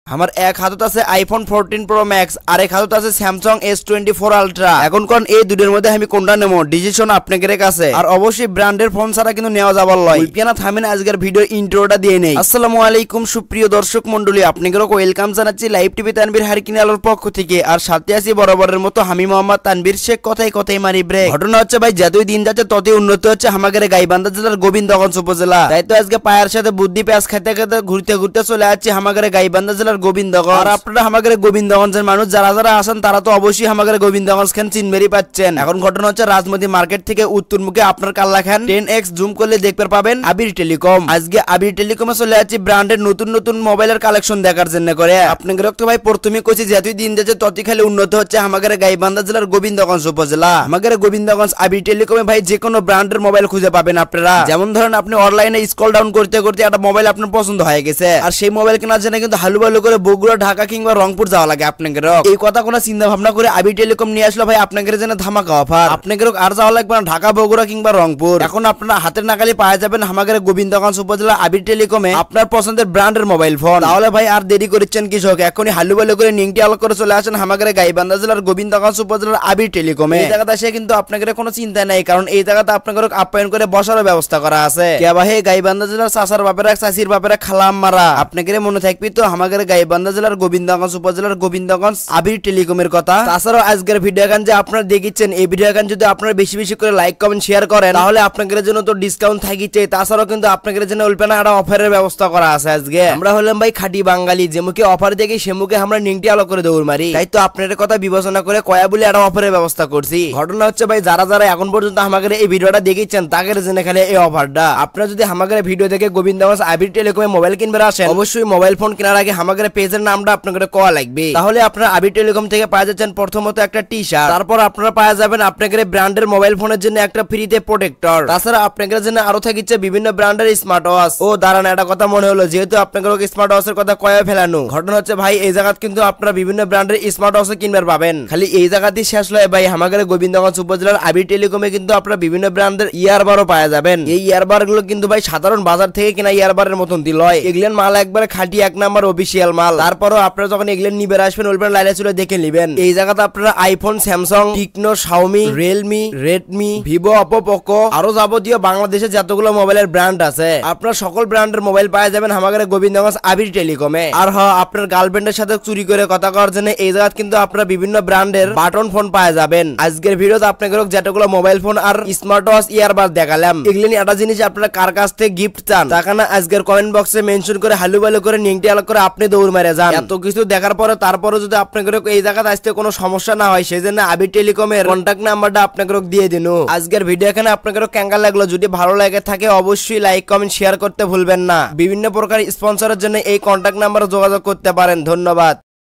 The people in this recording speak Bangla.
আমার এক হাতত আছে আইফোন 14 প্রো ম্যাক্স আর এক হাতত আছে স্যামসাং S24 আলট্রা। এখন কোন এই দুটোর মধ্যে আমি কোনটা নেব ডিসিশন আপনাদের কাছে। আর অবশ্যই ব্র্যান্ডের ফোন ছাড়া কিন্তু নেওয়া যাবার লয়। উইপিয়ানা থামেন আজকের ভিডিও ইন্ট্রোটা দিয়ে নেই। আসসালামু আলাইকুম সুপ্রিয় দর্শক মণ্ডলী, আপনাদেরকে ওয়েলকাম জানাচ্ছি লাইভ টিভি তানভীর হারিকিন আলোর পক্ষ থেকে। আর সাথে আছি বরাবরের মতো আমি মোহাম্মদ তানভীর শেখ। কথাই কথাই মারি ব্রেক। ঘটনা হচ্ছে ভাই যতই দিন যাচ্ছে ততই উন্নতি হচ্ছে আমাদের গাইবান্ধা জেলার গোবিন্দগঞ্জ উপজেলা। তাই তো আজকে পায়ের সাথে বুদ্ধি পেঁয়াজ খেতে খেতে ঘুরতে ঘুরতে চলে যাচ্ছি আমাদের গাইবান্ধা জেলার গোবিন্দগঞ্জ। আর আপনারা আমাদের গোবিন্দগঞ্জের মানুষ যারা যারা আছেন তারা তো অবশ্যই আমাদের গোবিন্দগঞ্জ খান চিনবেরই পাচ্ছেন। এখন ঘটনা হচ্ছে রাজমতি মার্কেট থেকে উত্তর মুখে আপনার কাল্লা খান 10x জুম করলে দেখতে পাবেন আবির টেলিকম। আজকে আবির টেলিকমে চলে যাচ্ছি ব্র্যান্ডের নতুন নতুন মোবাইলের কালেকশন দেখার জন্য করে। আপনাদের তো ভাই প্রথমে কইছি যতই দিন যাচ্ছে ততই খালি উন্নত হচ্ছে আমাদের গাইবান্ধা জেলার গোবিন্দগঞ্জ উপজেলা। আমাদের গোবিন্দগঞ্জ আবির টেলিকমে ভাই যে কোনো ব্র্যান্ডের মোবাইল খুঁজে পাবেন আপনারা। যেমন ধরেন আপনি অনলাইনে স্ক্রল ডাউন করতে করতে একটা মোবাইল আপনার পছন্দ হয়ে গেছে, আর সেই মোবাইল কেনার জন্য কিন্তু হালুবালু করে বগুড়া ঢাকা কিংবা রংপুর যাওয়া লাগে আপনাদের। এই কথা কোনো চিন্তা ভাবনা করে আবির টেলিকম নিয়ে আসলো ভাই আপনাদের জন্য ধামাকা অফার। আপনাদের আর যাওয়া লাগবে না ঢাকা বগুড়া কিংবা রংপুর। এখন আপনারা হাতের নাগালে পাওয়া যাবেন আমাদের গোবিন্দগঞ্জ উপজেলা আবির টেলিকমে আপনার পছন্দের ব্র্যান্ডের মোবাইল ফোন। তাহলে ভাই আর দেরি করছেন কৃষক, এখনই হালুবালু করে নিংটি আলো করে চলে আসেন আমাদের গাইবান্ধা জেলার গোবিন্দগঞ্জ উপজেলার আবির টেলিকমে। এই জায়গাতে এসে কিন্তু আপনাদের কোনো চিন্তা নাই, কারণ এই জায়গাতে আপনাদের আপ্যায়ন করে বসারও ব্যবস্থা করা আছে। কে ভাই গাইবান্ধা জেলার চাচার বাপেরা চাচির বাপেরা খালাম মারা আপনাদের মনে থাকবি তো আমাদের গাইবান্ধা জেলার গোবিন্দগঞ্জ উপজেলার গোবিন্দগঞ্জ আবির টেলিকমের কথা। তাছাড়াও আজকের ভিডিও গান যে আপনারা দেখিচ্ছেন এই ভিডিও গান যদি আপনারা বেশি বেশি করে লাইক কমেন্ট শেয়ার করেন তাহলে আপনাদের জন্য তো ডিসকাউন্ট থাকিছে। তাছাড়াও কিন্তু আপনাদের জন্য উল্পেনা একটা অফারের ব্যবস্থা করা আছে। আজকে আমরা হলাম ভাই খাঁটি বাঙালি, যে মুখে অফার দেখি সে মুখে আমরা নিংটি আলো করে দৌড় মারি। তাই তো আপনাদের কথা বিবেচনা করে কয়া বলে একটা অফারের ব্যবস্থা করছি। ঘটনা হচ্ছে ভাই যারা যারা এখন পর্যন্ত আমাদের এই ভিডিওটা দেখিচ্ছেন তাদের জন্য খালি এই অফারটা। আপনারা যদি আমাদের ভিডিও দেখে গোবিন্দগঞ্জ আবির টেলিকমে মোবাইল কিনবে আসেন, অবশ্যই মোবাইল ফোন কেনার আগে আমাদের পেজের নামটা আপনাদের কোয়া লাগবে। তাহলে আপনারা আবির টেলিকম থেকে পাওয়া যাচ্ছেন প্রথমত একটা টি শার্ট, তারপর আপনারা পাওয়া যাবেন আপনাদের ব্র্যান্ডের মোবাইল ফোনের জন্য একটা ফ্রিতে প্রোটেক্টর। তাছাড়া আপনাদের জন্য আরো থাকিচ্ছে বিভিন্ন ব্র্যান্ডের স্মার্ট ওয়াচ। ও দাঁড়ান, একটা কথা মনে হলো, যেহেতু আপনাদের স্মার্ট ওয়াচের কথা কয়া ফেলানো। ঘটনা হচ্ছে ভাই এই জায়গা কিন্তু আপনারা বিভিন্ন ব্র্যান্ডের স্মার্ট ওয়াচ কিনবার পাবেন। খালি এই জায়গাতেই শেষ নয় ভাই, আমাদের গোবিন্দগঞ্জ উপজেলার আবির টেলিকমে কিন্তু আপনারা বিভিন্ন ব্র্যান্ডের ইয়ারবারও পাওয়া যাবেন। এই ইয়ারবার গুলো কিন্তু ভাই সাধারণ বাজার থেকে কিনা ইয়ারবারের মতন দিল হয়। এগুলোর মাল একবারে খাঁটি এক নাম্বার অফিসিয়াল মাল। তারপরও আপনারা যখন এগুলো নিবে আসবেন ওইবার লাইনে চলে দেখে নিবেন। এই জায়গাতে আপনারা iPhone, Samsung, Tecno, Xiaomi, Realme, Redmi, Vivo, Oppo, Poco আরো যাবতীয় বাংলাদেশে যতগুলো মোবাইলের ব্র্যান্ড আছে আপনারা সকল ব্র্যান্ডের মোবাইল পাওয়া যাবেন আমাদের গোবিন্দগঞ্জ আবির টেলিকমে। আর আপনার গার্লফ্রেন্ডের সাথে চুরি করে কথা করার জন্য এই জায়গায় কিন্তু আপনারা বিভিন্ন ব্র্যান্ডের বাটন ফোন পাওয়া যাবেন। আজকের ভিডিওতে আপনাদের যতগুলো মোবাইল ফোন আর স্মার্ট ওয়াচ ইয়ারবাড দেখালাম, এগুলো নিয়ে একটা জিনিস আপনারা কার কাছ থেকে গিফট চান তা না আজকের কমেন্ট বক্সে মেনশন করে হালুবালু করে নিংটি আলো করে আপনি দৌড় মেরে যান। এত কিছু দেখার পরে তারপরে যদি আপনাদের এই জায়গাতে আসতে কোনো সমস্যা না হয় সেই জন্য আবির টেলিকমের কন্ট্যাক্ট নাম্বারটা আপনাদের দিয়ে দিন। আজকের ভিডিও এখানে আপনাদের কেঙ্গা লাগলো, যদি ভালো লাগে থাকে অবশ্যই লাইক কমেন্ট শেয়ার করতে ভুলবেন না। বিভিন্ন প্রকার স্পন্সরের জন্য এই কন্ট্যাক্ট নাম্বারে যোগাযোগ করতে পারেন। ধন্যবাদ।